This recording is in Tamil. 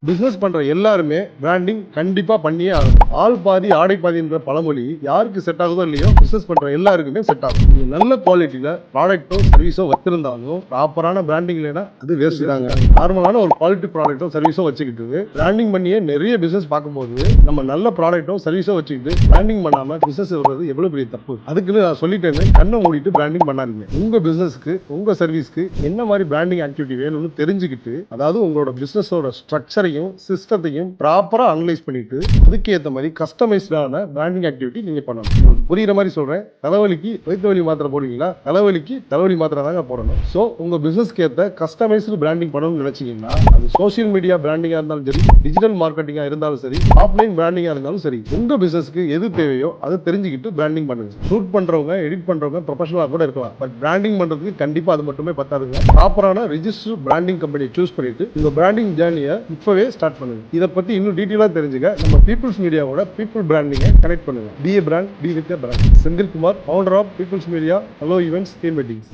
பிசினஸ் பண்ற எல்லாருமே பிராண்டிங் கண்டிப்பா பண்ணியே ஆகும். ஆள் பாதி ஆடை பாதின்ற பழமொழி யாருக்கு செட் ஆகுதோ இல்லையோ பிசினஸ் பண்ற எல்லாருக்குமே செட் ஆகும். நீங்க நல்ல குவாலிட்டியில ப்ராடக்ட்டோ சர்வீஸோ வச்சிருந்தாலும் ப்ராப்பரான பிராண்டிங் இல்லைன்னா அது வேஸ்ட் தாங்க. நார்மலான ஒரு குவாலிட்டி ப்ராடக்ட்டோ சர்வீஸோ வச்சுக்கிட்டு பிராண்டிங் பண்ணியே நிறைய பிசினஸ் பார்க்கும்போது நம்ம நல்ல ப்ராடக்ட்டோ சர்வீஸோ வச்சுக்கிட்டு பிராண்டிங் பண்ணாம பிசினஸ் வர்றது எவ்வளவு பெரிய தப்பு. அதுக்குன்னு நான் சொல்லிட்டேன்னு கண்ணை மூடிட்டு பிராண்டிங் பண்ணாதீங்க. உங்க பிசினஸ்க்கு உங்க சர்வீஸ்க்கு என்ன மாதிரி பிராண்டிங் ஆக்டிவிட்டி வேணும்னு தெரிஞ்சுக்கிட்டு, அதாவது உங்களோட பிசினஸோட ஸ்ட்ரக்சரை சிஸ்டத்தையும் ப்ராப்பரா அனலைஸ் பண்ணிட்டு அதுக்கு ஏத்த மாதிரி கஸ்டமைஸ்டான பிராண்டிங் ஆக்டிவிட்டி நீங்க பண்ணணும். புரியுற மாதிரி சொல்றேன். தலைவலிக்கு வயிற்று வலி மாத்திரை போடுவீங்களா? தலைவலிக்கு தலைவலி மாத்திரை தாங்க போடணும். ஸோ உங்க பிசினஸ்க்கு ஏற்ற கஸ்டமைஸ்டு பிராண்டிங் பண்ணணும்னு நினைச்சீங்கன்னா அது சோசியல் மீடியா பிராண்டிங்கா இருந்தாலும் சரி, டிஜிட்டல் மார்க்கெட்டிங்கா இருந்தாலும் சரி, ஆஃப்லைன் பிராண்டிங்கா இருந்தாலும் சரி, உங்க பிசினஸ்க்கு எது தேவையோ அதை தெரிஞ்சுக்கிட்டு பிராண்டிங் பண்ணுங்க. ஷூட் பண்றவங்க, எடிட் பண்றவங்க ப்ரொஃபஷனலா கூட இருக்கலாம். பட் பிராண்டிங் பண்றதுக்கு கண்டிப்பா அது மட்டுமே பத்தாதுங்க. ப்ராப்பரான ரிஜிஸ்டர் பிராண்டிங் கம்பெனி சூஸ் பண்ணிட்டு உங்க பிராண்டிங் ஜேர்னியை இப்பவே ஸ்டார்ட் பண்ணுங்க. இதை பத்தி இன்னும் டீடைலா தெரிஞ்சுக்க நம்ம பீப்புள்ஸ் மீடியாவோட பீப்புள் பிராண்டிங்கை கனெக்ட் பண்ணுங்க. Be a brand, be with a brand. Senthilkumar, founder of people's media, hello events, team weddings.